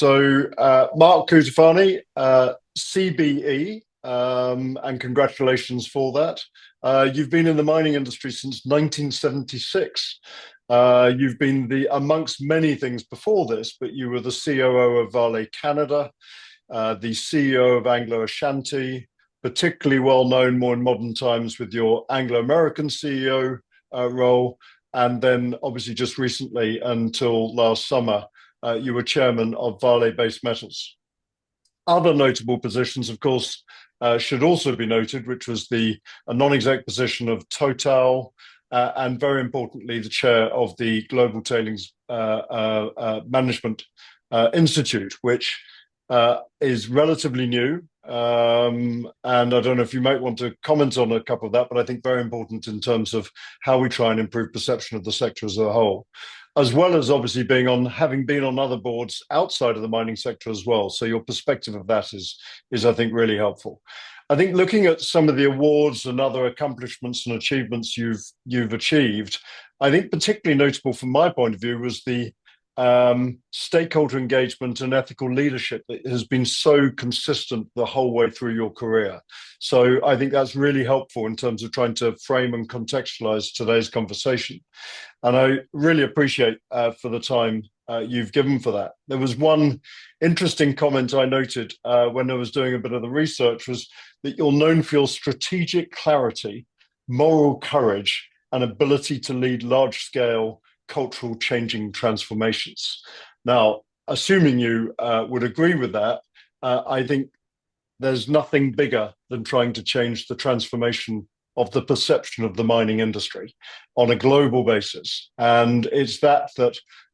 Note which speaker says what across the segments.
Speaker 1: Mark Cutifani, CBE, and congratulations for that. You've been in the mining industry since 1976. You've been amongst many things before this, but you were the COO of Vale Canada, the CEO of Anglo Ashanti, particularly well known more in modern times with your Anglo American CEO role. And then obviously just recently until last summer, you were chairman of Vale Base Metals. Other notable positions, of course, should also be noted, which was a non-exec position of Total, and very importantly, the chair of the Global Tailings Management Institute, which is relatively new. And I don't know if you might want to comment on a couple of that, but I think very important in terms of how we try and improve perception of the sector as a whole, as well as obviously having been on other boards outside of the mining sector as well. So your perspective of that is I think really helpful. I think looking at some of the awards and other accomplishments and achievements you've achieved, I think particularly notable from my point of view was the stakeholder engagement and ethical leadership that has been so consistent the whole way through your career. So I think that's really helpful in terms of trying to frame and contextualize today's conversation. And I really appreciate for the time you've given for that. There was one interesting comment I noted when I was doing a bit of the research, was that you're known for your strategic clarity, moral courage, and ability to lead large-scale cultural changing transformations. Now, assuming you would agree with that, I think there's nothing bigger than trying to change the transformation of the perception of the mining industry on a global basis. And it's that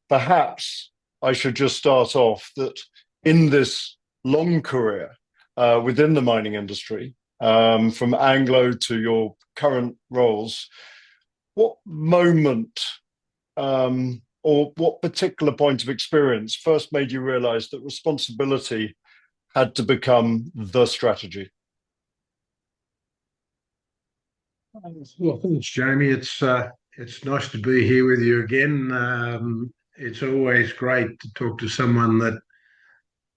Speaker 1: perhaps I should just start off that in this long career within the mining industry, from Anglo to your current roles, what moment or what particular point of experience first made you realize that responsibility had to become the strategy?
Speaker 2: Well, thanks, Jamie. It's nice to be here with you again. It's always great to talk to someone that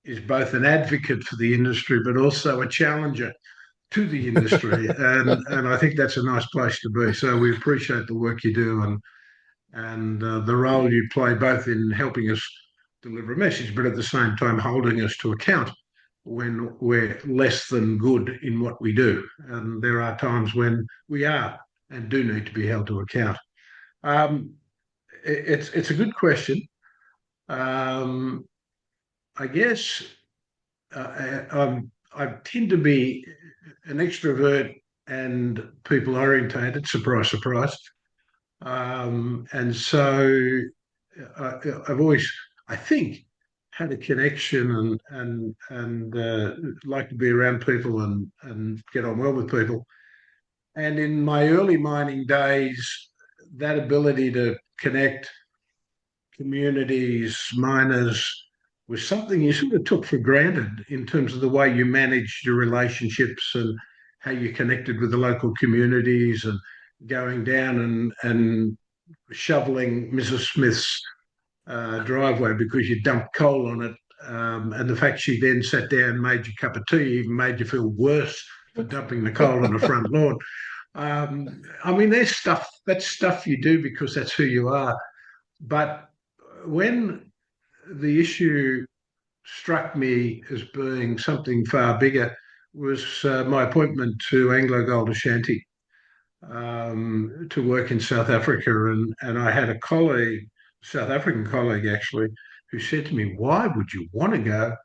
Speaker 2: is both an advocate for the industry but also a challenger to the industry, and I think that's a nice place to be. So we appreciate the work you do and the role you play, both in helping us deliver a message, but at the same time holding us to account when we're less than good in what we do. And there are times when we are and do need to be held to account. It's a good question. I guess I tend to be an extrovert and people orientated, surprise, surprise. And so I've always, I think, had a connection and like to be around people and get on well with people. And in my early mining days, that ability to connect communities, miners, was something you sort of took for granted in terms of the way you managed your relationships and how you connected with the local communities and going down and shoveling Mrs. Smith's driveway because you dumped coal on it. And the fact she then sat down and made you a cup of tea even made you feel worse for dumping the coal on the front lawn. I mean, that's stuff you do because that's who you are. But when the issue struck me as being something far bigger was my appointment to Anglo Gold Ashanti to work in South Africa. And I had a colleague, South African colleague actually, who said to me, "Why would you want to go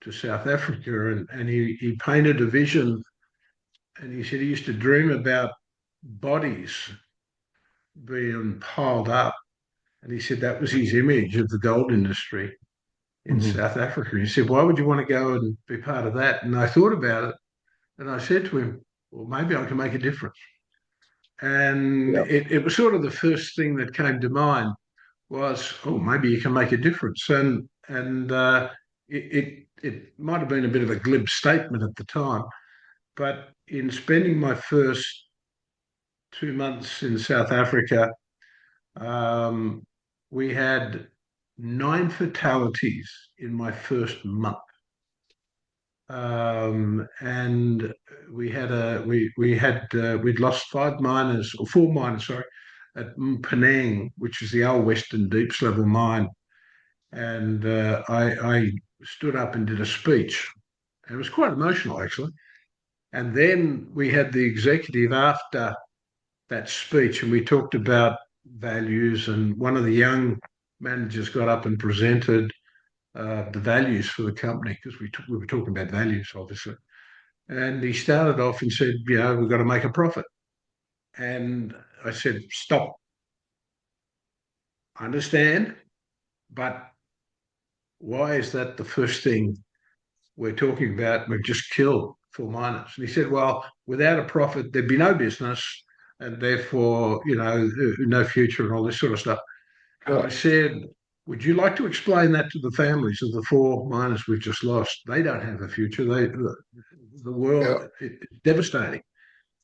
Speaker 2: to South Africa?" And he painted a vision, and he said he used to dream about bodies being piled up. And he said that was his image of the gold industry in South Africa. He said, "Why would you want to go and be part of that?" And I thought about it, and I said to him, "Well, maybe I can make a difference." And it was sort of the first thing that came to mind was, "Oh, maybe you can make a difference." And it might have been a bit of a glib statement at the time, but in spending my first 2 months in South Africa, we had 9 fatalities in my first month. And we'd lost 5 miners, or 4 miners, sorry, at Penang, which is the old Western Deeps level mine. And I stood up and did a speech. It was quite emotional, actually. And then we had the executive after that speech, and we talked about values. And one of the young managers got up and presented the values for the company, because we were talking about values, obviously. And he started off and said, we've got to make a profit. And I said, stop. I understand, but why is that the first thing we're talking about? We've just killed 4 miners. And he said, well, without a profit, there'd be no business, and therefore, no future and all this sort of stuff. And I
Speaker 1: Yeah.
Speaker 2: said, would you like to explain that to the families of the 4 miners we've just lost? They don't have a future. The
Speaker 1: Yeah.
Speaker 2: world, it's devastating.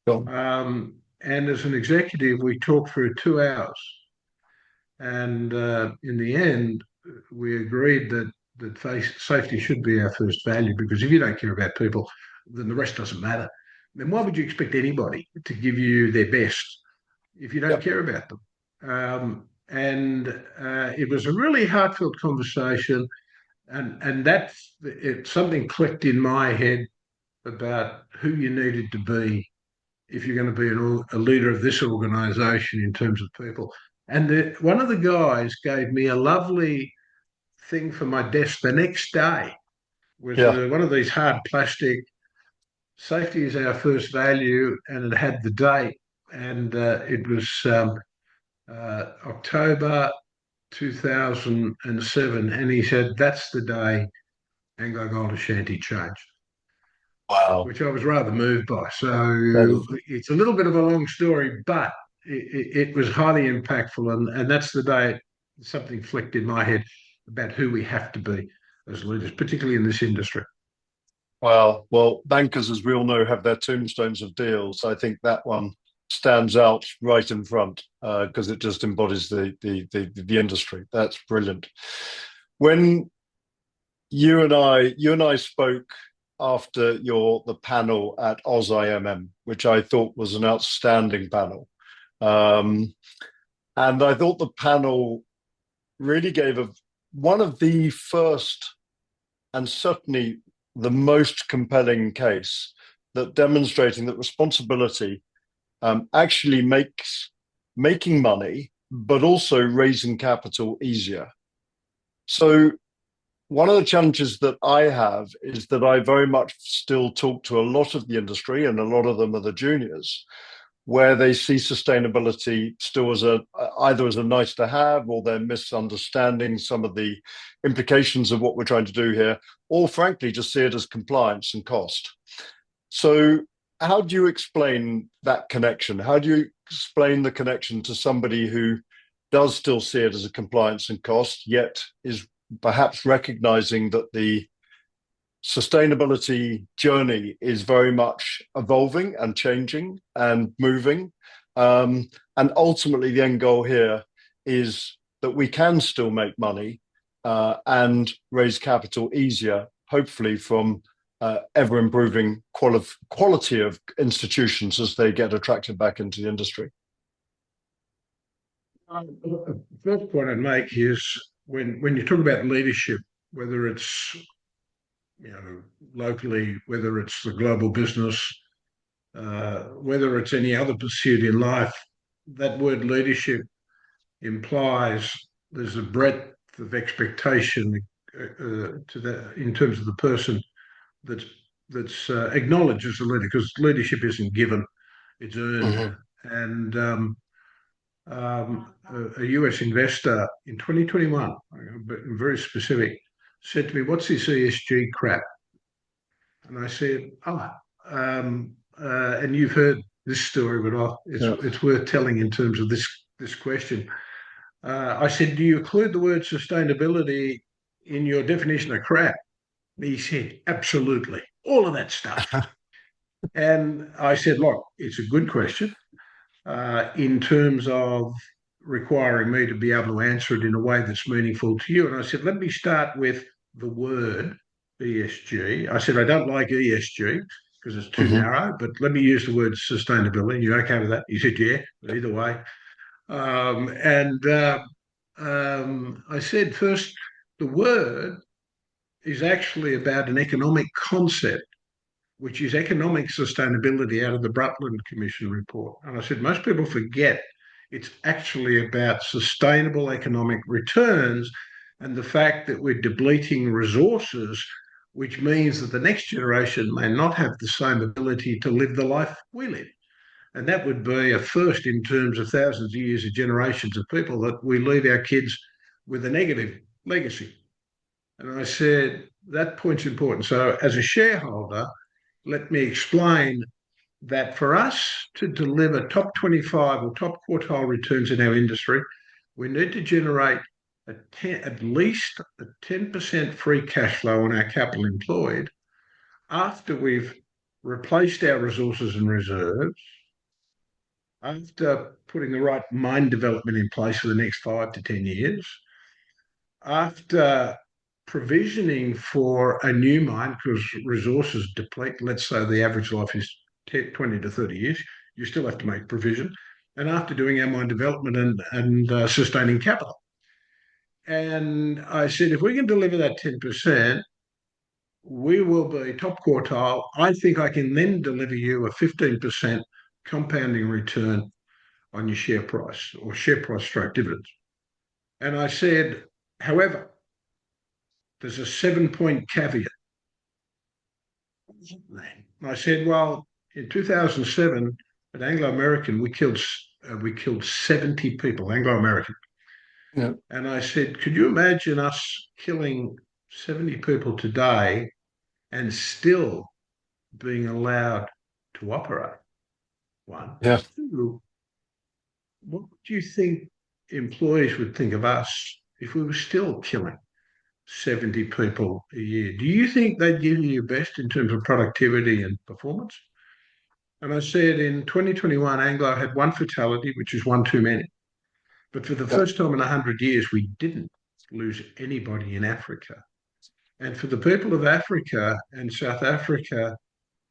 Speaker 1: Go
Speaker 2: And as an executive, we talked for 2 hours. And in the end, we agreed that safety should be our first value, because if you don't care about people, then the rest doesn't matter. Then why would you expect anybody to give you their best if you don't
Speaker 1: Yeah.
Speaker 2: care about them? And it was a really heartfelt conversation, and something clicked in my head about who you needed to be if you're going to be a leader of this organisation in terms of people. And one of the guys gave me a lovely thing for my desk the next day. Was
Speaker 1: Yeah.
Speaker 2: one of these hard plastic. Safety is our first value, and it had the date, and it was October 2007. And he said, that's the day Anglo Gold Ashanti changed,
Speaker 1: Wow.
Speaker 2: which I was rather moved by.
Speaker 1: That
Speaker 2: So
Speaker 1: is,
Speaker 2: it's a little bit of a long story, but it was highly impactful. And that's the day something flicked in my head about who we have to be as leaders, particularly in this industry.
Speaker 1: wow. Well, bankers, as we all know, have their tombstones of deals. I think that one stands out right in front because it just embodies the industry. That's brilliant. When you and I spoke after the panel at Oz IMM, which I thought was an outstanding panel. Um, and I thought the panel really gave one of the first and certainly the most compelling case that demonstrating that responsibility actually makes making money, but also raising capital easier. So one of the challenges that I have is that I very much still talk to a lot of the industry, and a lot of them are the juniors, where they see sustainability still as either as a nice to have, or they're misunderstanding some of the implications of what we're trying to do here, or frankly just see it as compliance and cost. So how do you explain that connection? How do you explain the connection to somebody who does still see it as a compliance and cost, yet is perhaps recognizing that the sustainability journey is very much evolving and changing and moving. And ultimately, the end goal here is that we can still make money and raise capital easier, hopefully from ever improving quality of institutions as they get attracted back into the industry.
Speaker 2: The first point I'd make is when you talk about leadership, whether it's locally, whether it's the global business, whether it's any other pursuit in life, that word leadership implies there's a breadth of expectation to that in terms of the person that's acknowledged as a leader, because leadership isn't given, it's earned.
Speaker 1: Mm-hmm.
Speaker 2: And a US investor in 2021, but very specific, said to me, what's this ESG crap? And I said, and you've heard this story, but
Speaker 1: Yeah.
Speaker 2: it's worth telling in terms of this question. I said, do you include the word sustainability in your definition of crap? He said, absolutely, all of that stuff. And I said, look, it's a good question in terms of requiring me to be able to answer it in a way that's meaningful to you. And I said, let me start with the word ESG. I said, I don't like ESG because it's too
Speaker 1: Hmm.
Speaker 2: narrow, but let me use the word sustainability. You okay with that? He said, yeah, either way. And I said, first, the word is actually about an economic concept, which is economic sustainability out of the Brundtland Commission report. And I said, most people forget it's actually about sustainable economic returns and the fact that we're depleting resources, which means that the next generation may not have the same ability to live the life we live. And that would be a first in terms of thousands of years of generations of people, that we leave our kids with a negative legacy. And I said, that point's important. So, as a shareholder, let me explain that for us to deliver top 25 or top quartile returns in our industry, we need to generate at least a 10% free cash flow on our capital employed after we've replaced our resources and reserves, after putting the right mine development in place for the next 5 to 10 years, after provisioning for a new mine because resources deplete. Let's say the average life is 20 to 30 years. You still have to make provision. And after doing our mine development and sustaining capital. And I said, if we can deliver that 10%, we will be top quartile. I think I can then deliver you a 15% compounding return on your share price, or share price stroke dividends. And I said, however, there's a 7 point caveat. I said, well, in 2007 at Anglo American, we killed 70 people, Anglo American.
Speaker 1: Yeah.
Speaker 2: And I said, could you imagine us killing 70 people today and still being allowed to operate? One.
Speaker 1: Yeah.
Speaker 2: Two, what do you think employees would think of us if we were still killing 70 people a year? Do you think they'd give you your best in terms of productivity and performance? And I said in 2021, Anglo had one fatality, which is one too many. But for the
Speaker 1: Yeah.
Speaker 2: first time in 100 years, we didn't lose anybody in Africa. And for the people of Africa and South Africa,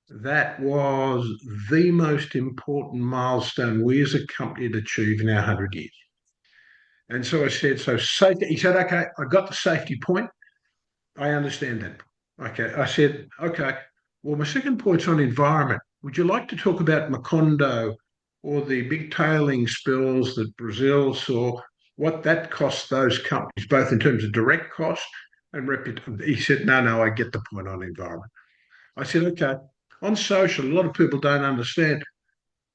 Speaker 2: that was the most important milestone we as a company had achieved in our 100 years. And so I said, so safety. He said, okay, I got the safety point. I understand that. Okay. I said, okay. Well, my second point's on environment. Would you like to talk about Macondo or the big tailing spills that Brazil saw, what that cost those companies, both in terms of direct cost and reputation? He said, no, I get the point on environment. I said, okay. On social, a lot of people don't understand.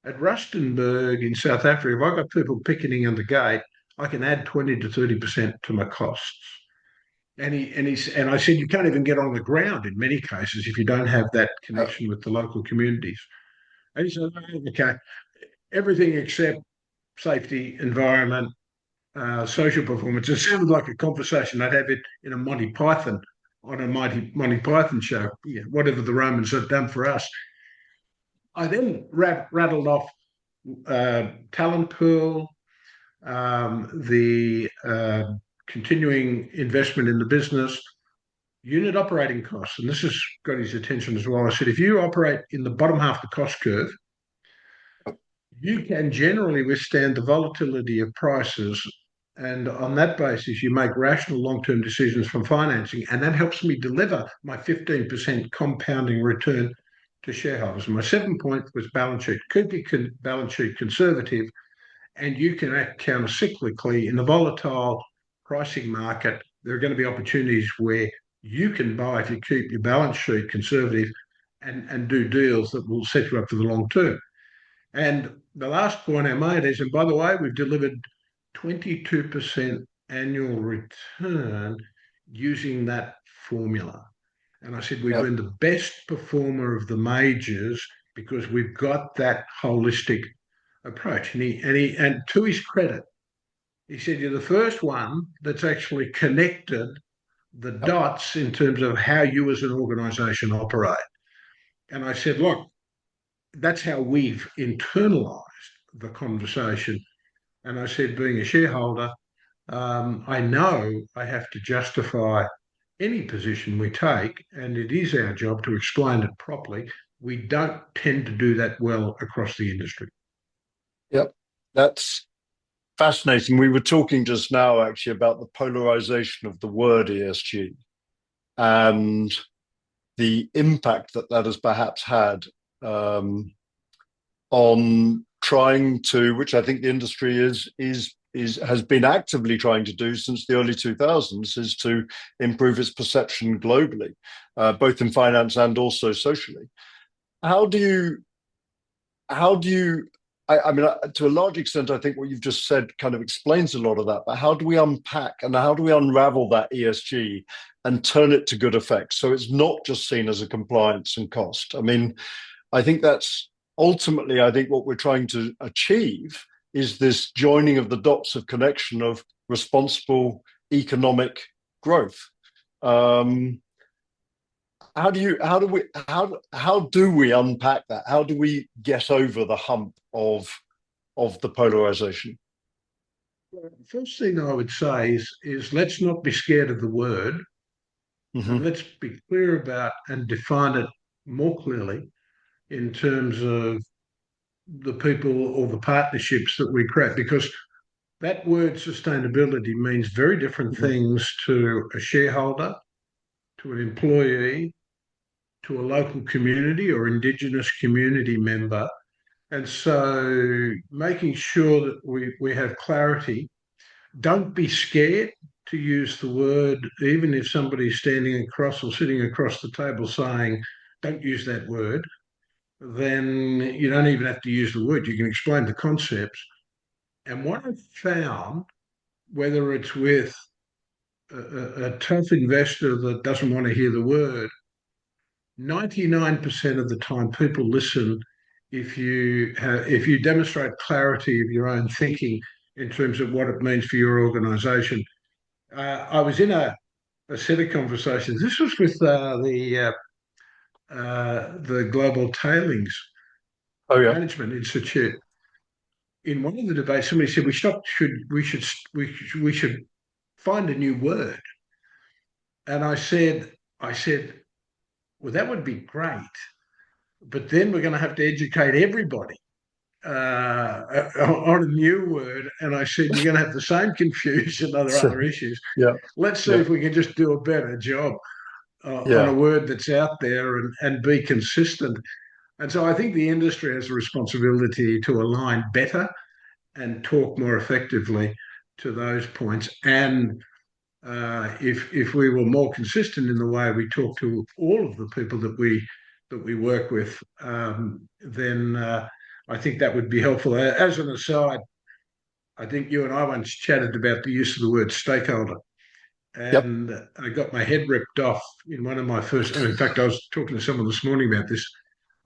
Speaker 2: At Rustenburg in South Africa, if I've got people picketing on the gate, I can add 20 to 30% to my costs. And I said, you can't even get on the ground in many cases if you don't have that
Speaker 1: Yeah.
Speaker 2: connection with the local communities. And he said, okay, everything except safety, environment, social performance. It sounded like a conversation I'd have it in a Monty Python, on a Monty Python show, yeah, whatever the Romans have done for us. I then rattled off talent pool, the continuing investment in the business, unit operating costs. And this has got his attention as well. I said, if you operate in the bottom half of the cost curve, you can generally withstand the volatility of prices. And on that basis, you make rational long-term decisions from financing. And that helps me deliver my 15% compounding return to shareholders. And my 7 point was balance sheet. Keep your balance sheet conservative, and you can act counter-cyclically in a volatile pricing market. There are going to be opportunities where you can buy, if you keep your balance sheet conservative, and do deals that will set you up for the long term. And the last point I made is, and by the way, we've delivered 22% annual return using that formula. And I said, we've
Speaker 1: Yeah.
Speaker 2: been the best performer of the majors because we've got that holistic approach. And to his credit, he said, you're the first one that's actually connected the
Speaker 1: Yeah.
Speaker 2: dots in terms of how you as an organization operate. And I said, look, that's how we've internalized the conversation. And I said, being a shareholder, I know I have to justify any position we take, and it is our job to explain it properly. We don't tend to do that well across the industry.
Speaker 1: Yep. That's fascinating. We were talking just now actually about the polarization of the word ESG and the impact that that has perhaps had um, on trying to, which I think the industry is has been actively trying to do since the early 2000s, is to improve its perception globally, both in finance and also socially. How do you how do you I mean, to a large extent, I think what you've just said kind of explains a lot of that. But how do we unpack and how do we unravel that ESG and turn it to good effect so it's not just seen as a compliance and cost? I mean, I think that's ultimately, I think what we're trying to achieve is this joining of the dots of connection of responsible economic growth. Um, how do we unpack that? How do we get over the hump of the polarization?
Speaker 2: The first thing I would say is let's not be scared of the word, and
Speaker 1: Hmm.
Speaker 2: let's be clear about and define it more clearly in terms of the people or the partnerships that we create, because that word sustainability means very different
Speaker 1: Hmm.
Speaker 2: things to a shareholder, to an employee, to a local community or Indigenous community member. And so making sure that we have clarity. Don't be scared to use the word, even if somebody's standing across or sitting across the table saying, don't use that word, then you don't even have to use the word. You can explain the concepts. And what I've found, whether it's with a tough investor that doesn't want to hear the word, 99% of the time people listen if you demonstrate clarity of your own thinking in terms of what it means for your organisation. I was in a set of conversations. This was with the Global Tailings
Speaker 1: Oh yeah.
Speaker 2: Management Institute. In one of the debates, somebody said we should find a new word, and I said, well, that would be great, but then we're going to have to educate everybody on a new word. And I said, you're going to have the same confusion on
Speaker 1: So,
Speaker 2: other issues.
Speaker 1: yeah.
Speaker 2: Let's see
Speaker 1: Yeah.
Speaker 2: if we can just do a better job on a
Speaker 1: Yeah.
Speaker 2: word that's out there and be consistent. And so I think the industry has a responsibility to align better and talk more effectively to those points. And if we were more consistent in the way we talk to all of the people that we work with, then I think that would be helpful. As an aside, I think you and I once chatted about the use of the word stakeholder,
Speaker 1: Yep.
Speaker 2: and I got my head ripped off in one of my first. In fact, I was talking to someone this morning about this.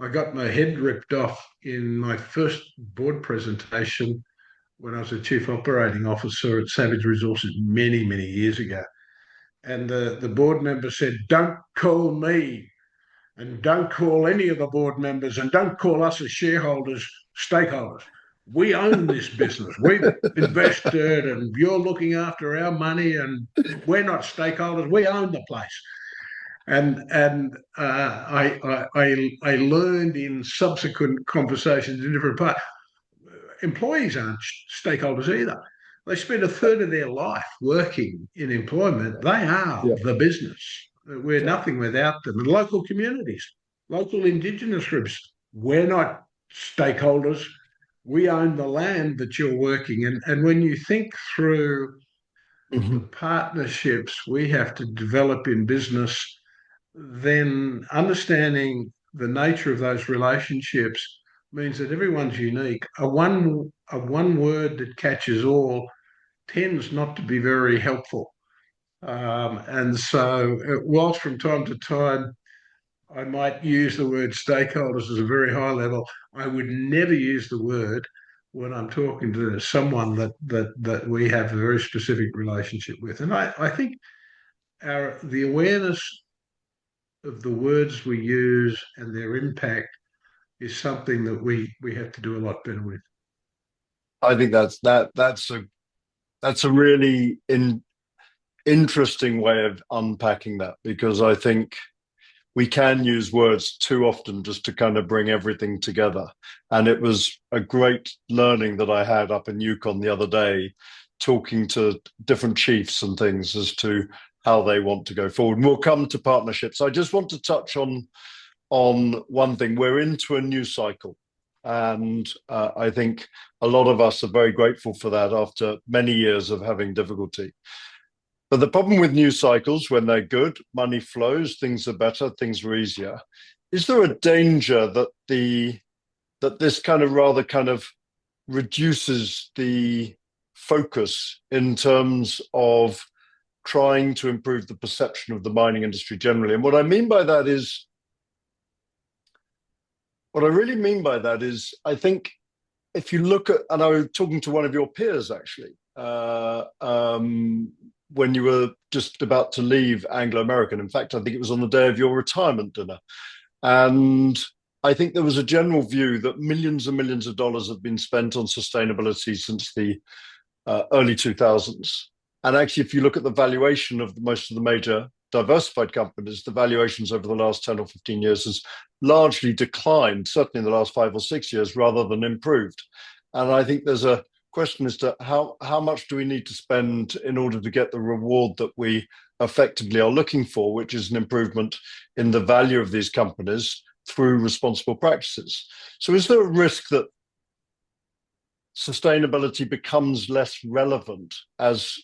Speaker 2: I got my head ripped off in my first board presentation when I was a chief operating officer at Savage Resources many, many years ago. And the board member said, don't call me and don't call any of the board members and don't call us as shareholders stakeholders. We own this business. We've invested and you're looking after our money and we're not stakeholders. We own the place. And I learned in subsequent conversations in different parts, employees aren't stakeholders either. They spend a third of their life working in employment. They are
Speaker 1: Yeah.
Speaker 2: the business. We're
Speaker 1: Yeah.
Speaker 2: nothing without them. And local communities, local Indigenous groups, we're not stakeholders. We own the land that you're working in. And when you think through the
Speaker 1: Hmm.
Speaker 2: partnerships we have to develop in business, then understanding the nature of those relationships means that everyone's unique. A one word that catches all tends not to be very helpful. And so, whilst from time to time I might use the word stakeholders as a very high level, I would never use the word when I'm talking to someone that we have a very specific relationship with. And I think the awareness of the words we use and their impact is something that we have to do a lot better with.
Speaker 1: I think that's a really interesting way of unpacking that, because I think we can use words too often just to kind of bring everything together. And it was a great learning that I had up in Yukon the other day, talking to different chiefs and things as to how they want to go forward. And we'll come to partnerships. I just want to touch on one thing. We're into a new cycle. And I think a lot of us are very grateful for that after many years of having difficulty. But the problem with news cycles, when they're good, money flows, things are better, things are easier. Is there a danger that this kind of rather kind of reduces the focus in terms of trying to improve the perception of the mining industry generally? And what I mean by that is, what I really mean by that is, I think if you look at, and I was talking to one of your peers actually, when you were just about to leave Anglo American. In fact, I think it was on the day of your retirement dinner. And I think there was a general view that millions and millions of dollars have been spent on sustainability since the early 2000s. And actually, if you look at the valuation of most of the major diversified companies, the valuations over the last 10 or 15 years has largely declined, certainly in the last 5 or 6 years, rather than improved. And I think there's a question as to how much do we need to spend in order to get the reward that we effectively are looking for, which is an improvement in the value of these companies through responsible practices. So is there a risk that sustainability becomes less relevant as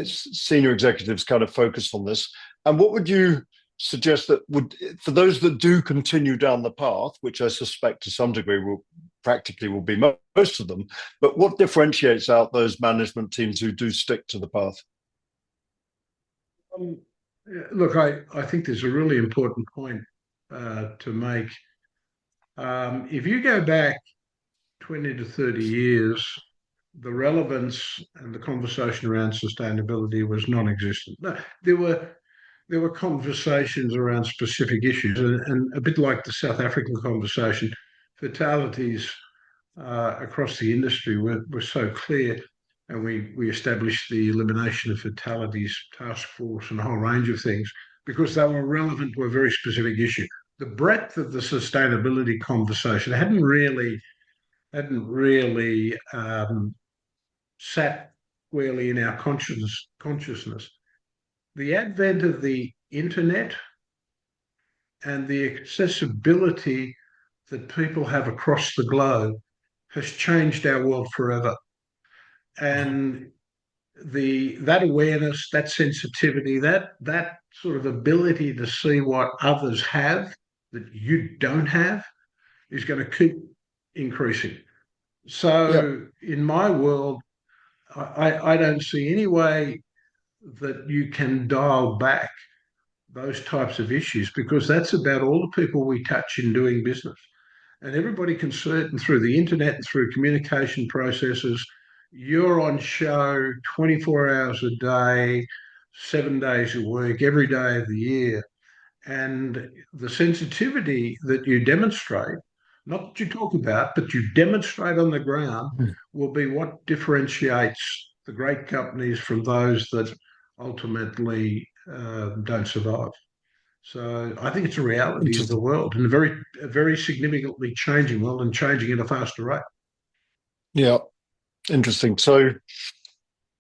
Speaker 1: senior executives kind of focus on this? And what would you suggest that would, for those that do continue down the path, which I suspect to some degree will be most of them, but what differentiates out those management teams who do stick to the path?
Speaker 2: Um, Look, I think there's a really important point to make. If you go back 20 to 30 years, the relevance and the conversation around sustainability was non-existent. No, there were conversations around specific issues, and a bit like the South African conversation, fatalities across the industry were so clear, and we established the elimination of fatalities task force and a whole range of things because they were relevant to a very specific issue. The breadth of the sustainability conversation hadn't really sat squarely in our consciousness. The advent of the internet and the accessibility that people have across the globe has changed our world forever. And that awareness, that sensitivity, that sort of ability to see what others have that you don't have is going to keep increasing.
Speaker 1: Yeah.
Speaker 2: So in my world, I don't see any way that you can dial back those types of issues because that's about all the people we touch in doing business. And everybody can see it, and through the internet and through communication processes, you're on show 24 hours a day, 7 days a week, every day of the year. And the sensitivity that you demonstrate, not that you talk about, but you demonstrate on the ground, will be what differentiates the great companies from those that ultimately don't survive. So I think it's a reality of the
Speaker 1: Interesting.
Speaker 2: world, and a very significantly changing world, and changing at a faster rate.
Speaker 1: Yeah, interesting. So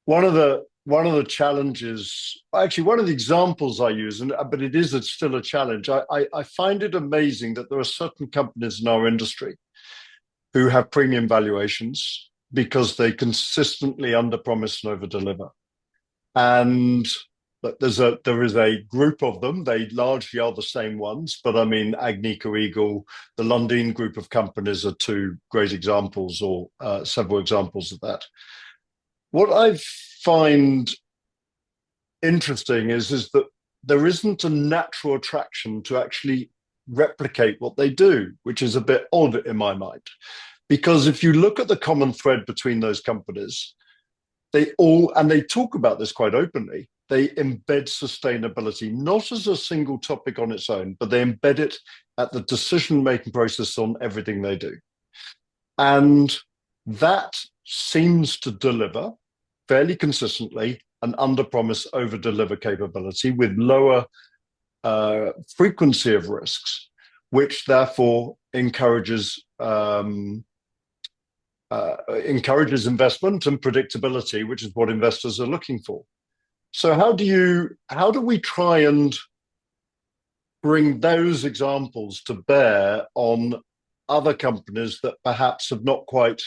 Speaker 1: one of the challenges, actually one of the examples I use, and but it's still a challenge. I find it amazing that there are certain companies in our industry who have premium valuations because they consistently underpromise and overdeliver. And there is a group of them. They largely are the same ones, but I mean, Agnico Eagle, the Lundin Group of companies are two great examples, or several examples of that. What I find interesting is that there isn't a natural attraction to actually replicate what they do, which is a bit odd in my mind. Because if you look at the common thread between those companies, and they talk about this quite openly, they embed sustainability not as a single topic on its own, but they embed it at the decision-making process on everything they do. And That seems to deliver fairly consistently an under promise, over deliver capability with lower frequency of risks, which therefore encourages investment and predictability, which is what investors are looking for. So how do we try and bring those examples to bear on other companies that perhaps have not quite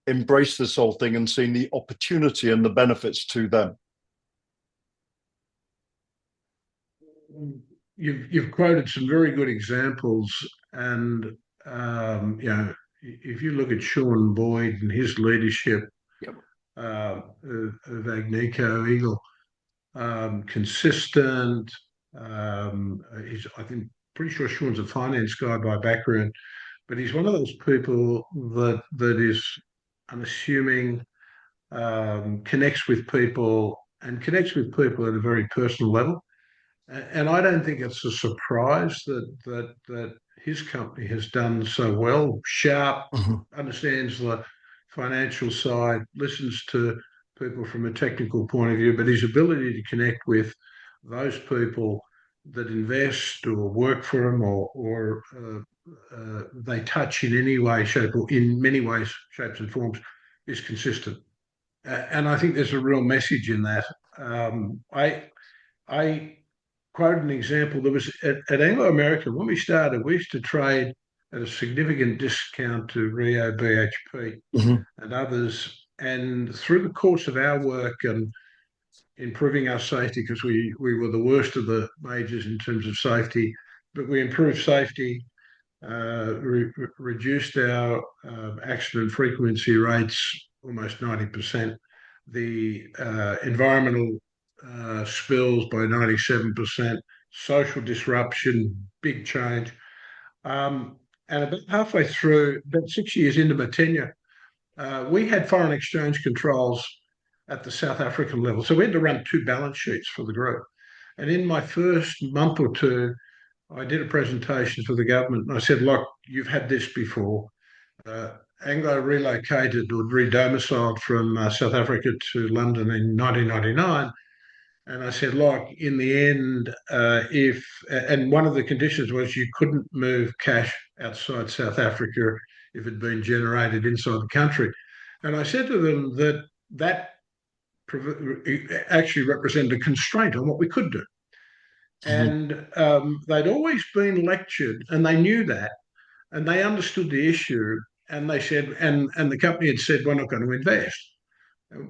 Speaker 1: embraced this whole thing and seen the opportunity and the benefits to them?
Speaker 2: You've quoted some very good examples, and if you look at Sean Boyd and his leadership
Speaker 1: Yep.
Speaker 2: of Agnico Eagle, consistent. I think pretty sure Sean's a finance guy by background, but he's one of those people that is unassuming, connects with people and connects with people at a very personal level. And I don't think it's a surprise that his company has done so well. Sharp,
Speaker 1: Mhm.
Speaker 2: understands the financial side, listens to people from a technical point of view, but his ability to connect with those people that invest or work for him or they touch in any way, shape, or in many ways, shapes and forms is consistent. And I think there's a real message in that. I quote an example. There was at Anglo American, when we started, we used to trade at a significant discount to Rio BHP
Speaker 1: Mhm.
Speaker 2: and others. And through the course of our work and improving our safety, because we were the worst of the majors in terms of safety, but we improved safety, reduced our accident frequency rates almost 90%, the environmental spills by 97%, social disruption, big change. And about halfway through, about 6 years into my tenure, we had foreign exchange controls at the South African level. So we had to run two balance sheets for the group. And in my first month or two, I did a presentation for the government and I said, look, you've had this before. Anglo relocated or redomiciled from South Africa to London in 1999. And I said, look, in the end, and one of the conditions was you couldn't move cash outside South Africa if it had been generated inside the country. And I said to them that actually represented a constraint on what we could do.
Speaker 1: Mhm.
Speaker 2: And they'd always been lectured, and they knew that, and they understood the issue. And they said, and the company had said, we're not going to invest.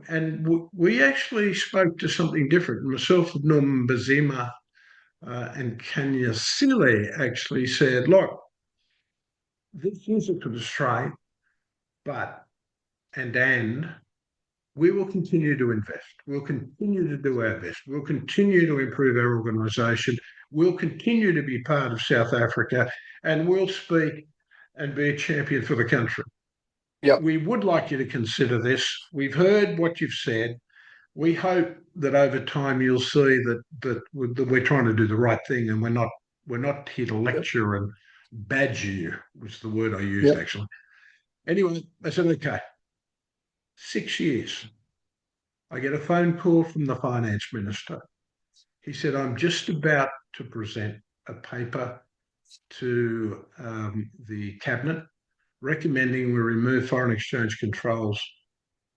Speaker 2: And we actually spoke to something different. Myself, Norman Bazima, and Kanya Sile actually said, look, this is a constraint, but, and we will continue to invest. We'll continue to do our best. We'll continue to improve our organisation. We'll continue to be part of South Africa, and we'll speak and be a champion for the country.
Speaker 1: Yep.
Speaker 2: We would like you to consider this. We've heard what you've said. We hope that over time you'll see that we're trying to do the right thing, and we're not here to lecture and badger you, was the word I used
Speaker 1: Yep.
Speaker 2: actually. Anyway, I said, okay, 6 years. I get a phone call from the finance minister. He said, I'm just about to present a paper to the cabinet recommending we remove foreign exchange controls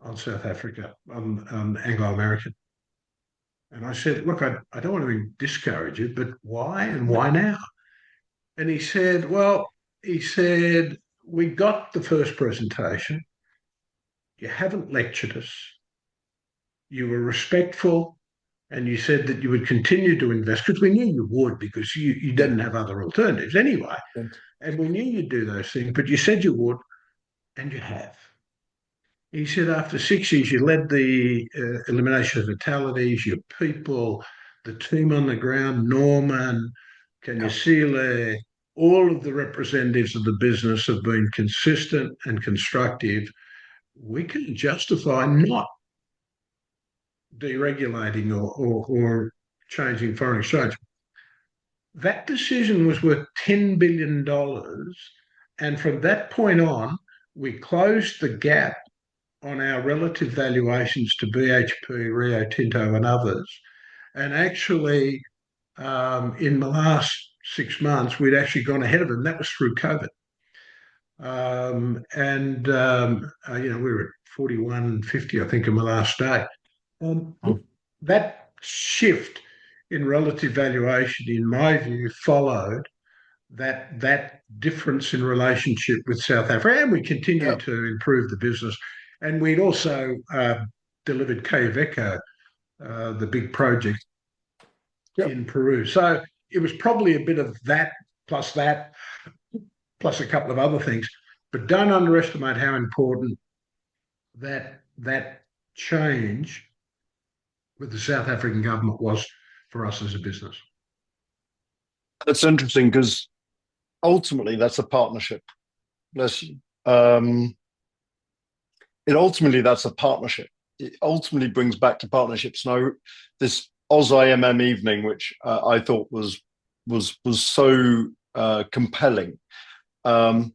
Speaker 2: on South Africa, on Anglo American. And I said, look, I don't want to discourage you, but why and why now? And he said, we got the first presentation. You haven't lectured us. You were respectful and you said that you would continue to invest because we knew you would because you didn't have other alternatives anyway. And we knew you'd do those things, but you said you would and you have. He said after 6 years, you led the elimination of fatalities, your people, the team on the ground, Norman, Kanyasile, all of the representatives of the business have been consistent and constructive. We can justify not deregulating or changing foreign exchange. That decision was worth $10 billion. And from that point on, we closed the gap on our relative valuations to BHP, Rio Tinto, and others. And actually, in the last 6 months, we'd actually gone ahead of them. That was through COVID. We were at 41.50, I think, in my last day.
Speaker 1: Mm.
Speaker 2: That shift in relative valuation, in my view, followed that difference in relationship with South Africa, and we
Speaker 1: Yeah,
Speaker 2: continue to improve the business. And we'd also delivered Quellaveco, the big project
Speaker 1: yeah.
Speaker 2: in Peru. So it was probably a bit of that, plus a couple of other things. But don't underestimate how important that change with the South African government was for us as a business.
Speaker 1: That's interesting because ultimately that's a partnership. Let's um, that's a partnership. It ultimately brings back to partnerships. Now, this Oz IMM evening, which I thought was so compelling. Um,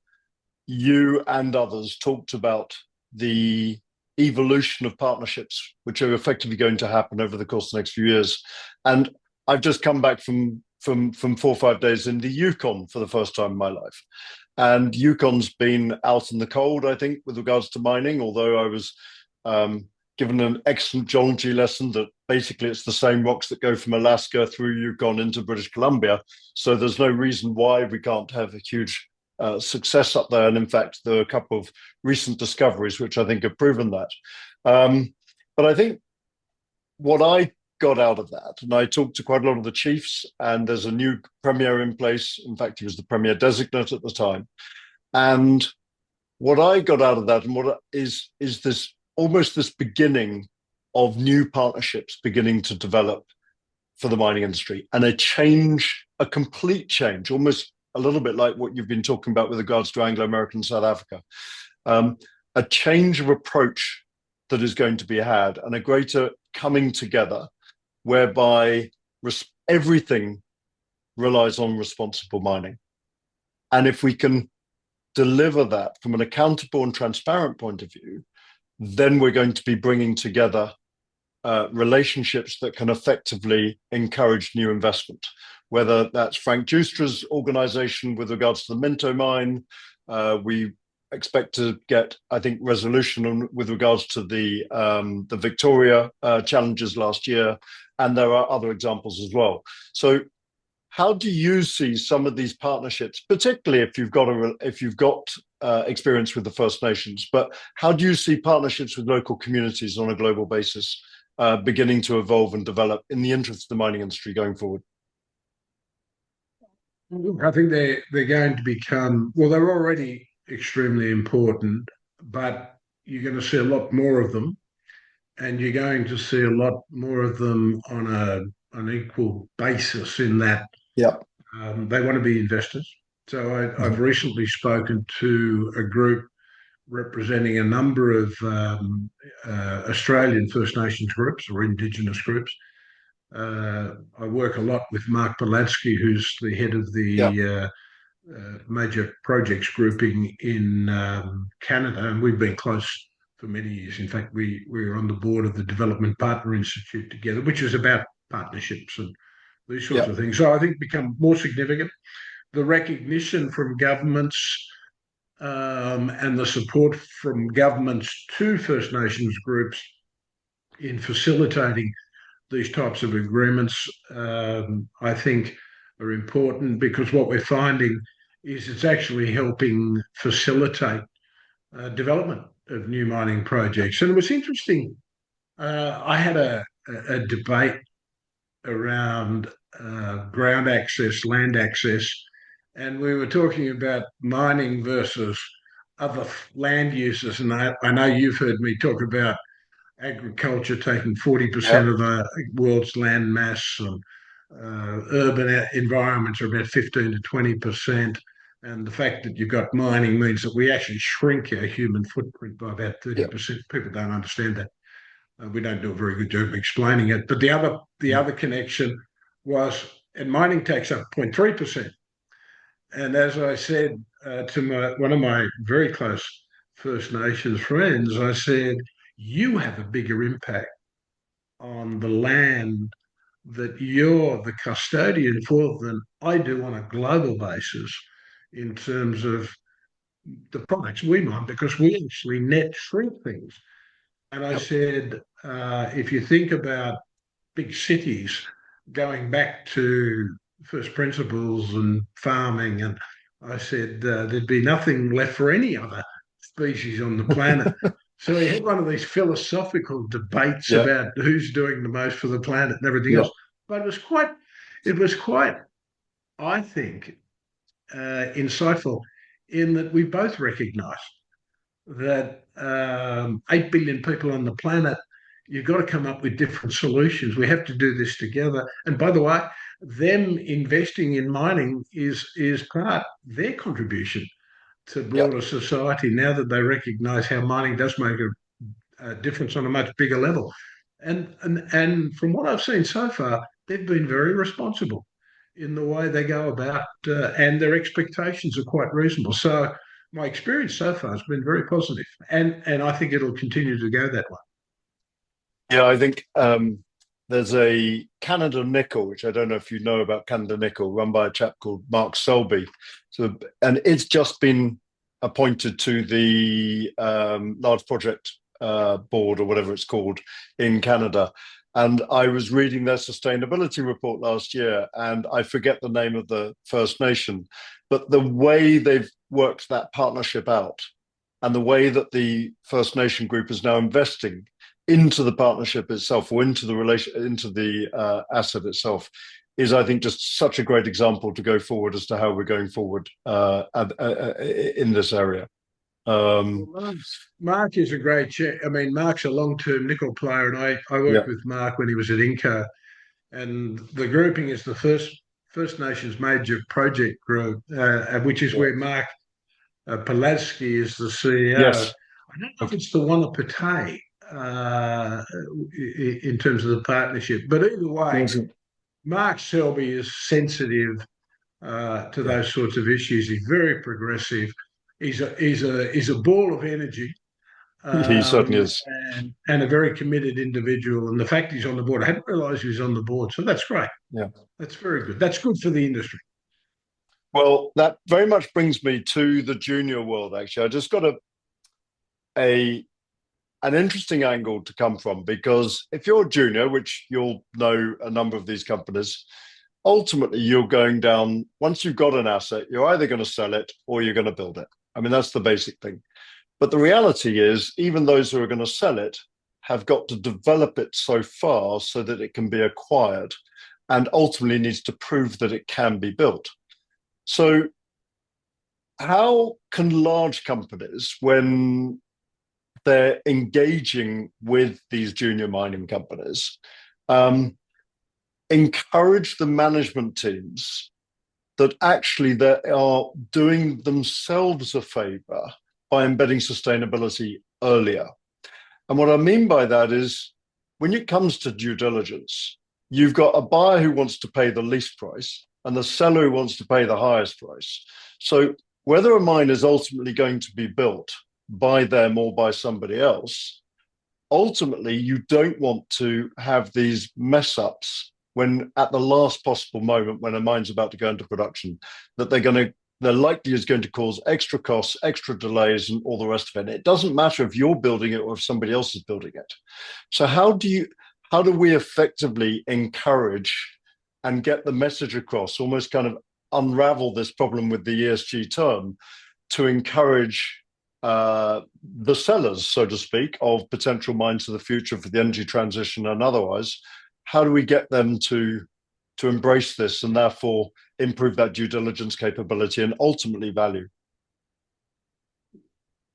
Speaker 1: you and others talked about the evolution of partnerships, which are effectively going to happen over the course of the next few years. And I've just come back from 4 or 5 days in the Yukon for the first time in my life. And Yukon's been out in the cold, I think, with regards to mining, although I was given an excellent geology lesson that basically it's the same rocks that go from Alaska through Yukon into British Columbia. So there's no reason why we can't have a huge success up there. And in fact, there are a couple of recent discoveries which I think have proven that. But I think what I got out of that, and I talked to quite a lot of the chiefs, and there's a new premier in place. In fact, he was the premier designate at the time. And what I got out of that, and what is this almost this beginning of new partnerships beginning to develop for the mining industry, and a complete change, almost a little bit like what you've been talking about with regards to Anglo-American South Africa, a change of approach that is going to be had, and a greater coming together whereby everything relies on responsible mining. And if we can deliver that from an accountable and transparent point of view, then we're going to be bringing together relationships that can effectively encourage new investment, whether that's Frank Justra's organization with regards to the Minto mine. We expect to get, I think, resolution with regards to the Victoria challenges last year, and there are other examples as well. So, how do you see some of these partnerships, particularly if you've got experience with the First Nations? But how do you see partnerships with local communities on a global basis beginning to evolve and develop in the interest of the mining industry going forward?
Speaker 2: Look, I think they're going to become, well, they're already extremely important, but you're going to see a lot more of them, and you're going to see a lot more of them on an equal basis in that
Speaker 1: Yeah.
Speaker 2: they want to be investors. So I've
Speaker 1: Mhm.
Speaker 2: recently spoken to a group representing a number of Australian First Nations groups or Indigenous groups. I work a lot with Mark Beladsky, who's the head of
Speaker 1: Yeah.
Speaker 2: the major projects grouping in Canada, and we've been close for many years. In fact, we were on the board of the Development Partner Institute together, which is about partnerships and these sorts
Speaker 1: Yeah.
Speaker 2: of things. So I think become more significant. The recognition from governments and the support from governments to First Nations groups in facilitating these types of agreements, I think, are important, because what we're finding is it's actually helping facilitate development of new mining projects. And it was interesting. I had a debate around ground access, land access, and we were talking about mining versus other land uses. And I know you've heard me talk about agriculture taking 40%
Speaker 1: Yeah.
Speaker 2: of the world's land mass, and urban environments are about 15 to 20%. And the fact that you've got mining means that we actually shrink our human footprint by about
Speaker 1: Yeah.
Speaker 2: 30%. People don't understand that. We don't do a very good job of explaining it. But the
Speaker 1: Mm.
Speaker 2: other connection was, and mining takes up 0.3%. And as I said to one of my very close First Nations friends, I said, you have a bigger impact on the land that you're the custodian for than I do on a global basis in terms of the products we mine because we actually net shrink things. And I
Speaker 1: Yep.
Speaker 2: said, if you think about big cities going back to first principles and farming, and I said there'd be nothing left for any other species on the planet. So we had one of these philosophical debates
Speaker 1: Yeah.
Speaker 2: about who's doing the most for the planet and everything
Speaker 1: Yeah.
Speaker 2: else. But it was quite, I think, insightful in that we both recognised that 8 billion people on the planet, you've got to come up with different solutions. We have to do this together. And by the way, them investing in mining is part their contribution to
Speaker 1: Yeah.
Speaker 2: broader society now that they recognise how mining does make a difference on a much bigger level. And from what I've seen so far, they've been very responsible in the way they go about, and their expectations are quite reasonable. So my experience so far has been very positive, and I think it'll continue to go that way.
Speaker 1: Yeah, I think there's a Canada Nickel, which I don't know if you know about Canada Nickel, run by a chap called Mark Selby. So, and it's just been appointed to the large project board or whatever it's called in Canada. And I was reading their sustainability report last year, and I forget the name of the First Nation, but the way they've worked that partnership out and the way that the First Nation group is now investing into the partnership itself or into the asset itself is, I think, just such a great example to go forward as to how we're going forward in this area.
Speaker 2: Well,
Speaker 1: Um,
Speaker 2: Mark is a great check. I mean, Mark's a long-term nickel player, and I
Speaker 1: yeah,
Speaker 2: worked with Mark when he was at Inco, and the grouping is the First Nations major project group, which is
Speaker 1: yeah,
Speaker 2: where Mark Pulaski is the CEO.
Speaker 1: yes,
Speaker 2: I don't know if it's the one at Pate in terms of the partnership, but either way, Mark Selby is sensitive to
Speaker 1: yeah.
Speaker 2: those sorts of issues. He's very progressive. He's a ball of energy,
Speaker 1: He certainly
Speaker 2: um,
Speaker 1: is.
Speaker 2: and a very committed individual. And the fact he's on the board, I hadn't realised he was on the board, so that's great.
Speaker 1: Yeah.
Speaker 2: That's very good. That's good for the industry.
Speaker 1: Well, that very much brings me to the junior world. Actually, I just got a an interesting angle to come from because if you're a junior, which you'll know a number of these companies, ultimately you're going down. Once you've got an asset, you're either going to sell it or you're going to build it. I mean, that's the basic thing. But the reality is, even those who are going to sell it have got to develop it so far so that it can be acquired and ultimately needs to prove that it can be built. So, how can large companies, when they're engaging with these junior mining companies, um, encourage the management teams that actually they are doing themselves a favor by embedding sustainability earlier? And what I mean by that is when it comes to due diligence, you've got a buyer who wants to pay the least price and the seller who wants to pay the highest price. So whether a mine is ultimately going to be built by them or by somebody else, ultimately you don't want to have these mess ups when at the last possible moment when a mine's about to go into production, that they're likely is going to cause extra costs, extra delays, and all the rest of it. It doesn't matter if you're building it or if somebody else is building it. So how do we effectively encourage and get the message across, almost kind of unravel this problem with the ESG term to encourage the sellers, so to speak, of potential mines of the future for the energy transition and otherwise? How do we get them to embrace this and therefore improve that due diligence capability and ultimately value?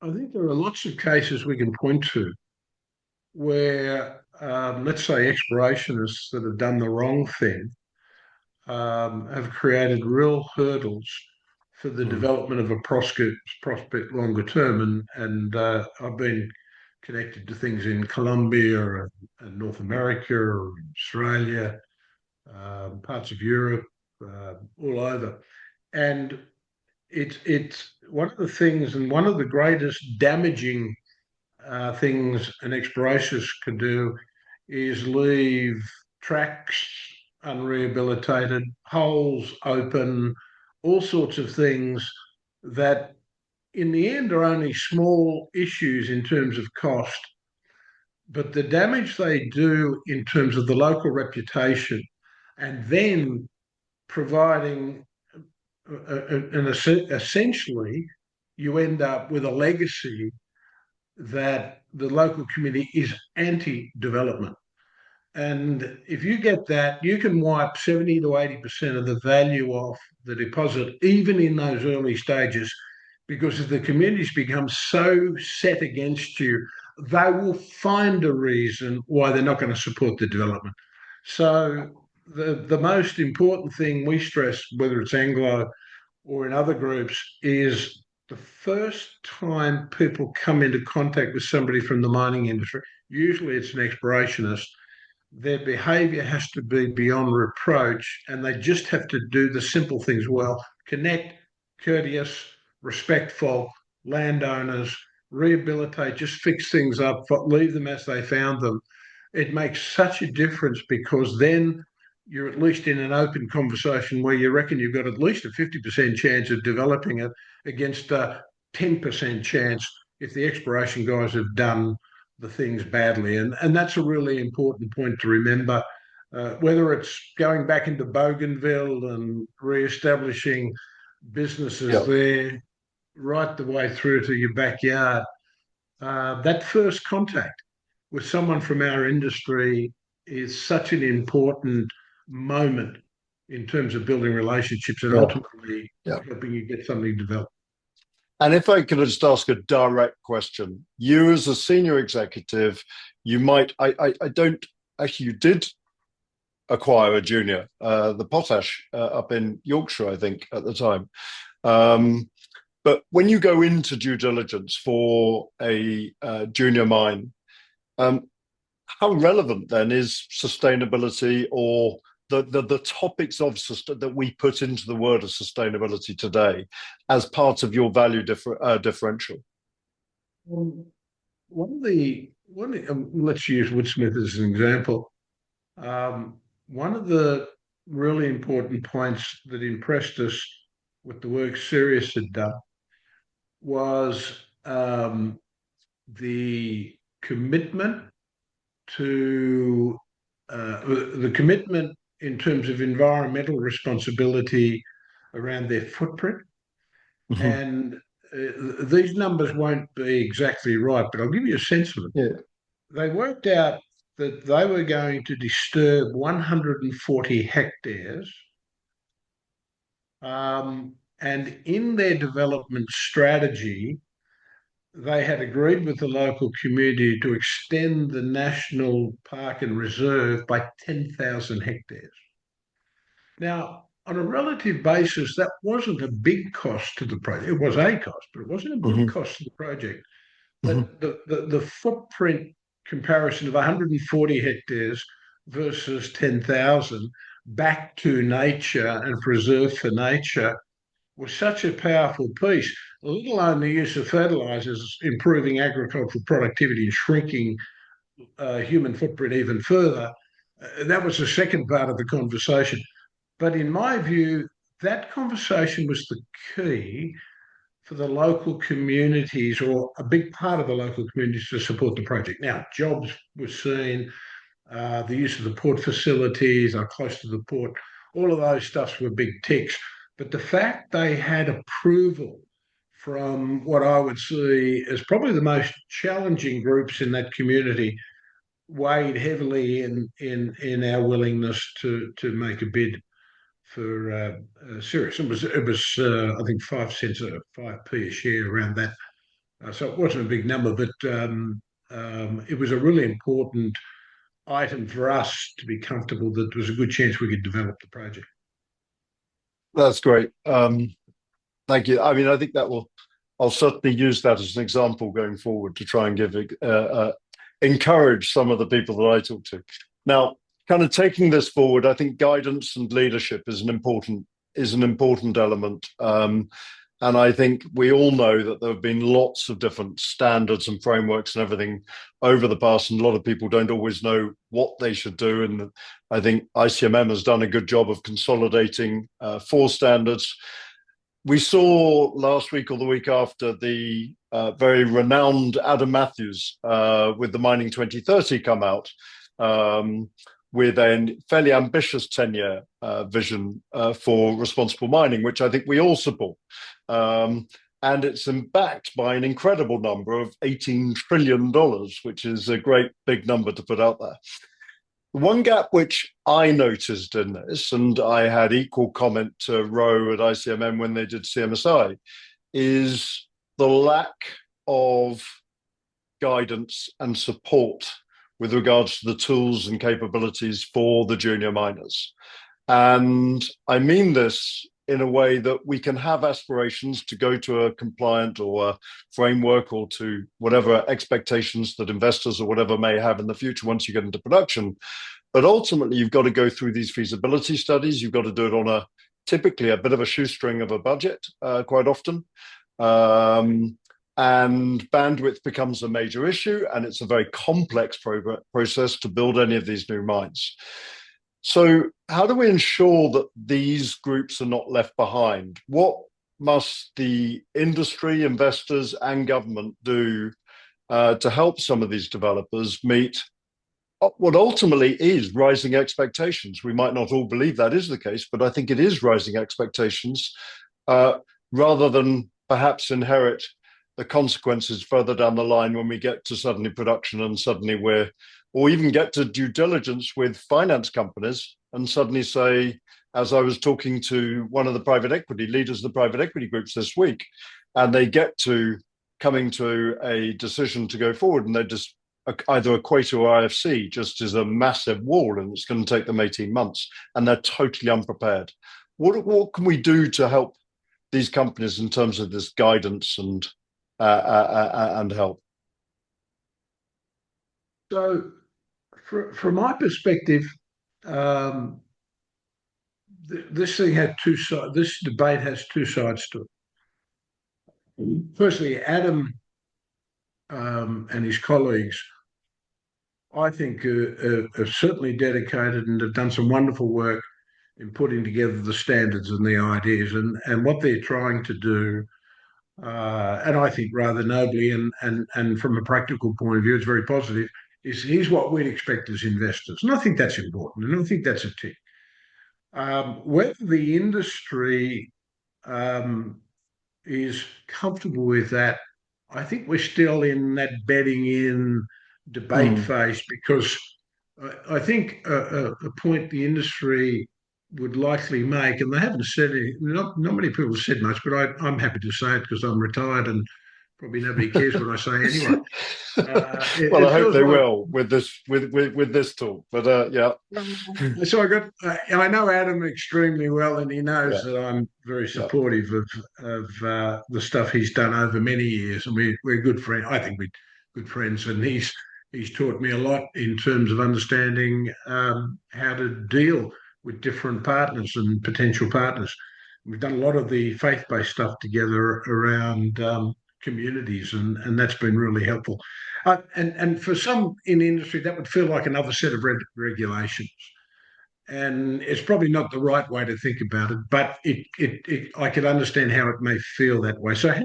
Speaker 2: I think there are lots of cases we can point to where, let's say, explorationists that have done the wrong thing have created real hurdles for the
Speaker 1: Mm.
Speaker 2: development of a prospect longer term. And I've been connected to things in Colombia and North America, or Australia, parts of Europe, all over. And it's one of the things, and one of the greatest damaging things an ex-bracers can do is leave tracks unrehabilitated, holes open, all sorts of things that in the end are only small issues in terms of cost, but the damage they do in terms of the local reputation, and then providing essentially you end up with a legacy that the local community is anti-development. And if you get that, you can wipe 70 to 80% of the value off the deposit, even in those early stages, because if the communities become so set against you, they will find a reason why they're not going to support the development. So the most important thing we stress, whether it's Anglo or in other groups, is the first time people come into contact with somebody from the mining industry, usually it's an explorationist, their behaviour has to be beyond reproach, and they just have to do the simple things well: connect, courteous, respectful, landowners, rehabilitate, just fix things up, leave them as they found them. It makes such a difference, because then you're at least in an open conversation where you reckon you've got at least a 50% chance of developing it against a 10% chance if the exploration guys have done the things badly. And that's a really important point to remember. Whether it's going back into Bougainville and re-establishing businesses
Speaker 1: Yeah.
Speaker 2: there, right the way through to your backyard, that first contact with someone from our industry is such an important moment in terms of building relationships and
Speaker 1: Yeah.
Speaker 2: ultimately
Speaker 1: Yeah.
Speaker 2: helping you get something developed.
Speaker 1: And if I could just ask a direct question, you as a senior executive, you might, I don't, actually, you did acquire a junior, the Potash up in Yorkshire, I think, at the time. But when you go into due diligence for a junior mine, um, how relevant then is sustainability, or the topics of that we put into the word of sustainability today as part of your value differential?
Speaker 2: Um, let's use Woodsmith as an example. One of the really important points that impressed us with the work Sirius had done was the commitment to the commitment in terms of environmental responsibility around their footprint.
Speaker 1: Mm-hmm.
Speaker 2: And these numbers won't be exactly right, but I'll give you a sense of it.
Speaker 1: Yeah.
Speaker 2: They worked out that they were going to disturb 140 hectares. And in their development strategy, they had agreed with the local community to extend the national park and reserve by 10,000 hectares. Now, on a relative basis, that wasn't a big cost to the project. It was a cost, but it wasn't a big
Speaker 1: Mm-hmm.
Speaker 2: cost to the project.
Speaker 1: Mm-hmm.
Speaker 2: But the footprint comparison of 140 hectares versus 10,000 back to nature and preserved for nature was such a powerful piece, let alone the use of fertilizers, improving agricultural productivity and shrinking human footprint even further. That was the second part of the conversation. But in my view, that conversation was the key for the local communities, or a big part of the local communities, to support the project. Now, jobs were seen, the use of the port facilities are close to the port, all of those stuffs were big ticks. But the fact they had approval from what I would see as probably the most challenging groups in that community weighed heavily in our willingness to make a bid for Sirius. It was I think 5 cents, 5p a share, around that. So it wasn't a big number, but it was a really important item for us to be comfortable that there was a good chance we could develop the project.
Speaker 1: That's great. Thank you. I mean, I think I'll certainly use that as an example going forward to try and encourage some of the people that I talk to. Now, kind of taking this forward, I think guidance and leadership is an important element. And I think we all know that there have been lots of different standards and frameworks and everything over the past, and a lot of people don't always know what they should do. And I think ICMM has done a good job of consolidating four standards. We saw last week or the week after the very renowned Adam Matthews with the Mining 2030 come out with a fairly ambitious 10-year vision for responsible mining, which I think we all support. And it's backed by an incredible number of $18 trillion, which is a great big number to put out there. One gap which I noticed in this, and I had equal comment to Roe at ICMM when they did CMSI, is the lack of guidance and support with regards to the tools and capabilities for the junior miners. And I mean this in a way that we can have aspirations to go to a compliant or a framework or to whatever expectations that investors or whatever may have in the future once you get into production. But ultimately, you've got to go through these feasibility studies. You've got to do it on typically a bit of a shoestring of a budget quite often. And bandwidth becomes a major issue, and it's a very complex process to build any of these new mines. So how do we ensure that these groups are not left behind? What must the industry, investors, and government do to help some of these developers meet what ultimately is rising expectations? We might not all believe that is the case, but I think it is rising expectations rather than perhaps inherit the consequences further down the line when we get to suddenly production and suddenly or even get to due diligence with finance companies and suddenly say, as I was talking to one of the private equity leaders of the private equity groups this week, and they get to coming to a decision to go forward, and they just either Equator or IFC just is a massive wall, and it's going to take them 18 months, and they're totally unprepared. What can we do to help these companies in terms of this guidance and help?
Speaker 2: So, from my perspective, this thing had two sides. This debate has two sides to it. Firstly, Adam and his colleagues, I think, are certainly dedicated and have done some wonderful work in putting together the standards and the ideas, and what they're trying to do. And I think rather nobly, and from a practical point of view, it's very positive. Here's what we'd expect as investors, and I think that's important, and I think that's a tick. Whether the industry is comfortable with that, I think we're still in that bedding in debate phase, because I think a point the industry would likely make, and they haven't said it, not many people have said much, but I'm happy to say it because I'm retired and probably nobody cares what I say anyway.
Speaker 1: Well, I hope they will with this talk, but yeah.
Speaker 2: So I know Adam extremely well, and he knows that I'm very supportive of the stuff he's done over many years, and we're good friends. I think we're good friends, and he's taught me a lot in terms of understanding how to deal with different partners and potential partners. We've done a lot of the faith-based stuff together around communities, and that's been really helpful. And for some in the industry, that would feel like another set of regulations. And it's probably not the right way to think about it, but I could understand how it may feel that way. So how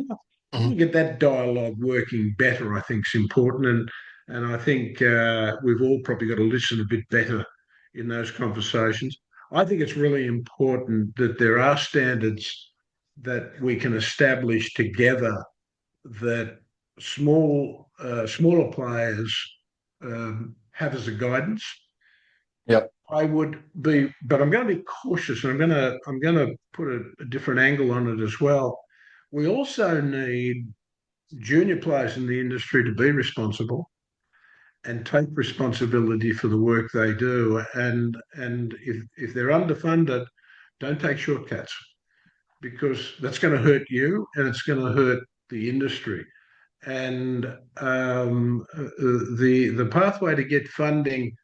Speaker 2: we get that dialogue working better, I think, is important. And I think we've all probably got to listen a bit better in those conversations. I think it's really important that there are standards that we can establish together that smaller players have as a guidance.
Speaker 1: Yep.
Speaker 2: I would be, but I'm going to be cautious, and I'm going to put a different angle on it as well. We also need junior players in the industry to be responsible and take responsibility for the work they do. And if they're underfunded, don't take shortcuts, because that's going to hurt you and it's going to hurt the industry. And the pathway to get funding,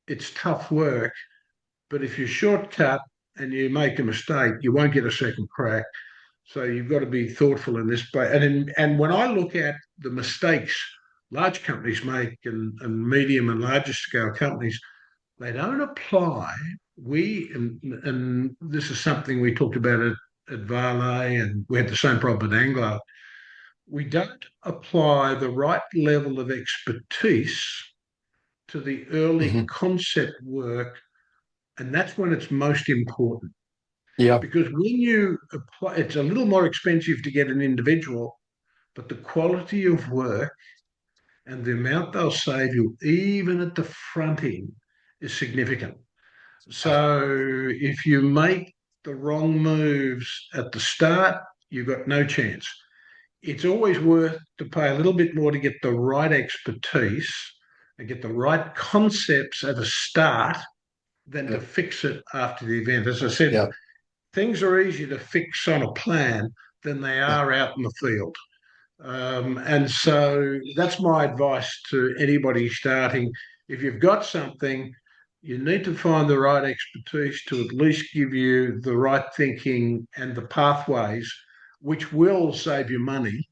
Speaker 2: it's tough work, but if you shortcut and you make a mistake, you won't get a second crack. So you've got to be thoughtful in this place. And when I look at the mistakes large companies make and medium and larger scale companies, they don't apply. And this is something we talked about at Vale, and we had the same problem at Anglo. We don't apply the right level of expertise to the early
Speaker 1: Hmm.
Speaker 2: concept work, and that's when it's most important.
Speaker 1: Yeah.
Speaker 2: Because when you apply, it's a little more expensive to get an individual, but the quality of work and the amount they'll save you, even at the front end, is significant. So if you make the wrong moves at the start, you've got no chance. It's always worth to pay a little bit more to get the right expertise and get the right concepts at a start than
Speaker 1: Yeah.
Speaker 2: to fix it after the event. As I said,
Speaker 1: Yeah.
Speaker 2: things are easier to fix on a plan than they
Speaker 1: Yeah.
Speaker 2: are out in the field. And so that's my advice to anybody starting. If you've got something, you need to find the right expertise to at least give you the right thinking and the pathways, which will save you money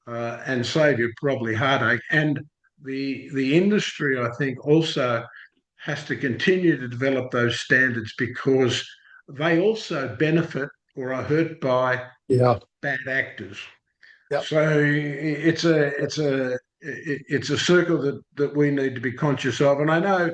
Speaker 2: and save you probably heartache. And the industry, I think, also has to continue to develop those standards because they also benefit or are hurt by
Speaker 1: Yeah.
Speaker 2: bad actors.
Speaker 1: Yeah.
Speaker 2: So it's a circle that we need to be conscious of. And I know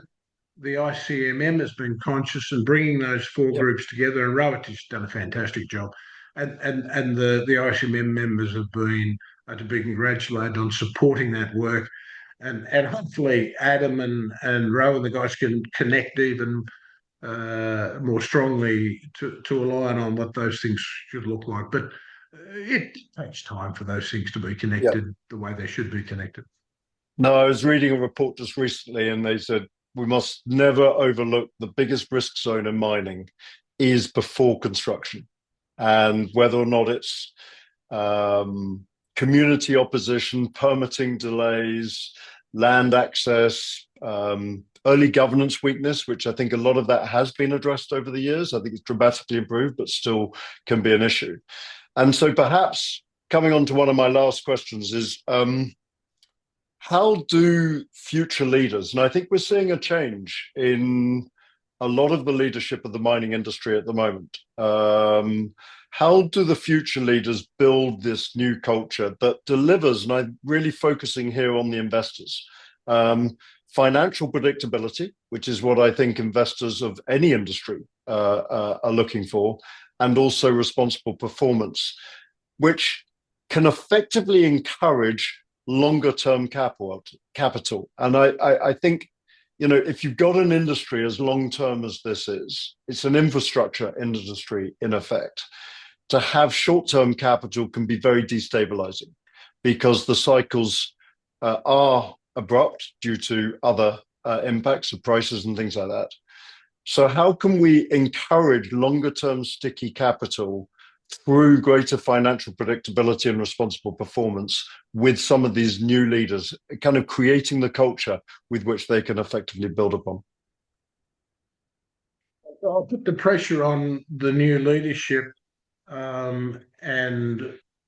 Speaker 2: the ICMM has been conscious in bringing those four
Speaker 1: Yeah.
Speaker 2: groups together, and Rohit has done a fantastic job. And the ICMM members have been to be congratulated on supporting that work. And hopefully Adam and Roe and the guys can connect even more strongly to align on what those things should look like. But it takes time for those things to be
Speaker 1: Yeah.
Speaker 2: connected the way they should be connected.
Speaker 1: No, I was reading a report just recently, and they said we must never overlook the biggest risk zone in mining is before construction, and whether or not it's community opposition, permitting delays, land access, early governance weakness, which I think a lot of that has been addressed over the years. I think it's dramatically improved, but still can be an issue. And so perhaps coming on to one of my last questions is how do future leaders, and I think we're seeing a change in a lot of the leadership of the mining industry at the moment. How do the future leaders build this new culture that delivers? And I'm really focusing here on the investors. Financial predictability, which is what I think investors of any industry are looking for, and also responsible performance, which can effectively encourage longer term capital. And I think, you know, if you've got an industry as long term as this is, it's an infrastructure industry in effect. To have short term capital can be very destabilizing because the cycles are abrupt due to other impacts of prices and things like that. So, how can we encourage longer term sticky capital through greater financial predictability and responsible performance with some of these new leaders, kind of creating the culture with which they can effectively build upon?
Speaker 2: I'll put the pressure on the new leadership, and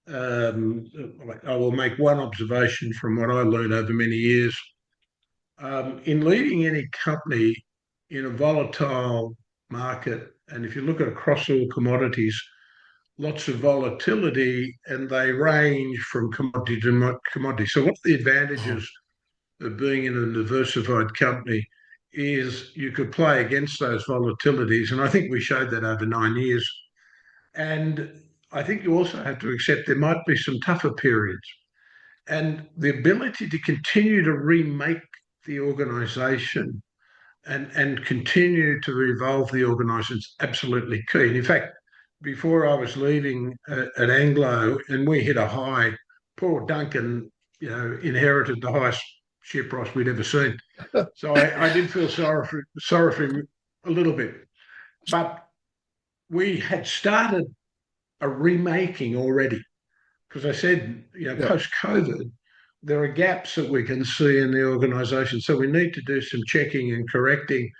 Speaker 2: um, I will make one observation from what I learned over many years. In leading any company in a volatile market, and if you look at across all commodities, lots of volatility and they range from commodity to commodity. So, one of the advantages of being in a diversified company is you could play against those volatilities. And I think we showed that over 9 years. And I think you also have to accept there might be some tougher periods. And the ability to continue to remake the organisation and continue to evolve the organisation is absolutely key. And in fact, before I was leaving at Anglo, and we hit a high, poor Duncan, inherited the highest share price we'd ever seen. So I did feel sorry for him a little bit. But we had started a remaking already because I said,
Speaker 1: Yeah.
Speaker 2: post COVID, there are gaps that we can see in the organisation. So we need to do some checking and correcting.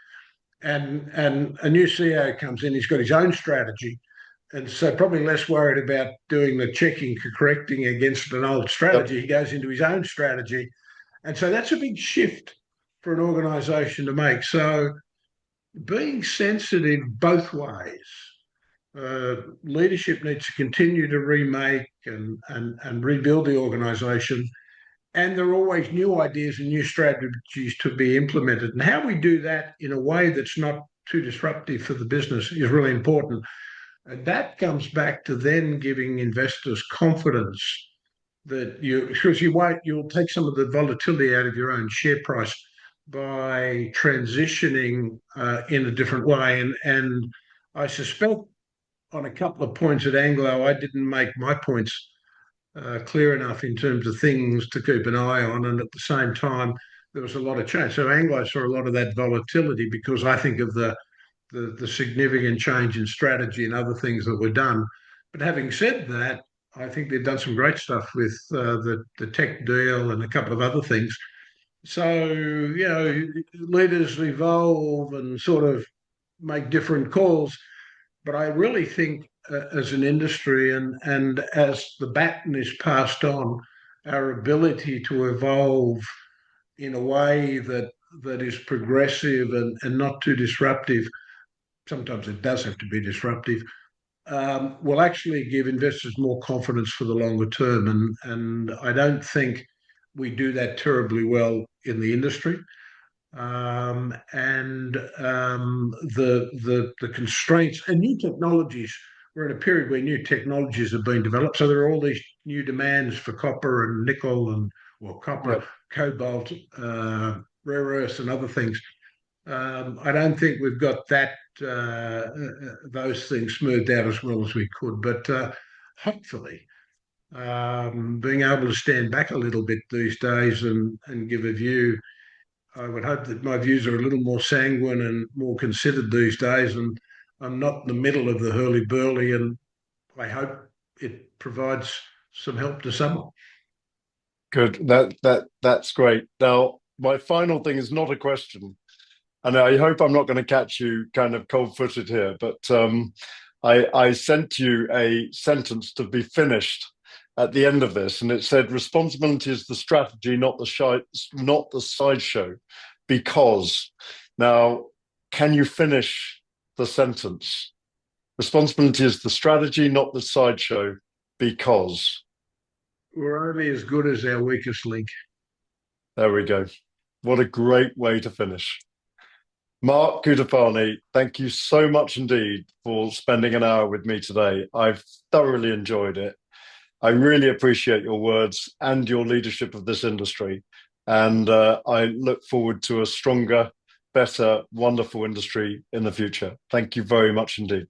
Speaker 2: And a new CEO comes in, he's got his own strategy. and so probably less worried about doing the checking, correcting against an old
Speaker 1: Yep.
Speaker 2: strategy. He goes into his own strategy, and so that's a big shift for an organisation to make. So being sensitive both ways. Leadership needs to continue to remake and rebuild the organisation, and there are always new ideas and new strategies to be implemented. And how we do that in a way that's not too disruptive for the business is really important. And that comes back to then giving investors confidence that because you'll take some of the volatility out of your own share price by transitioning in a different way. And I suspect on a couple of points at Anglo, I didn't make my points clear enough in terms of things to keep an eye on. And at the same time, there was a lot of change. So Anglo saw a lot of that volatility because I think of the significant change in strategy and other things that were done. But having said that, I think they've done some great stuff with the tech deal and a couple of other things. So, leaders evolve and sort of make different calls. But I really think as an industry and as the baton is passed on, our ability to evolve in a way that is progressive and not too disruptive, sometimes it does have to be disruptive, will actually give investors more confidence for the longer term. And I don't think we do that terribly well in the industry. The constraints and new technologies. We're in a period where new technologies have been developed, so there are all these new demands for copper and nickel and copper,
Speaker 1: Yep.
Speaker 2: cobalt, rare earths, and other things. I don't think we've got those things smoothed out as well as we could, but hopefully. Being able to stand back a little bit these days and give a view, I would hope that my views are a little more sanguine and more considered these days, and I'm not in the middle of the hurly-burly, and I hope it provides some help to someone.
Speaker 1: Good. That's great. Now, my final thing is not a question, and I hope I'm not going to catch you kind of cold-footed here, but I sent you a sentence to be finished at the end of this, and it said, "Responsibility is the strategy, not the sideshow." Because now, can you finish the sentence? Responsibility is the strategy, not the sideshow. Because
Speaker 2: We're only as good as our weakest link.
Speaker 1: there we go. What a great way to finish. Mark Cutifani, thank you so much indeed for spending an hour with me today. I've thoroughly enjoyed it. I really appreciate your words and your leadership of this industry. And I look forward to a stronger, better, wonderful industry in the future. Thank you very much indeed.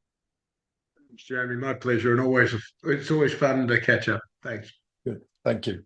Speaker 2: Jeremy, my pleasure. And it's always fun to catch up. Thanks.
Speaker 1: Good. Thank you.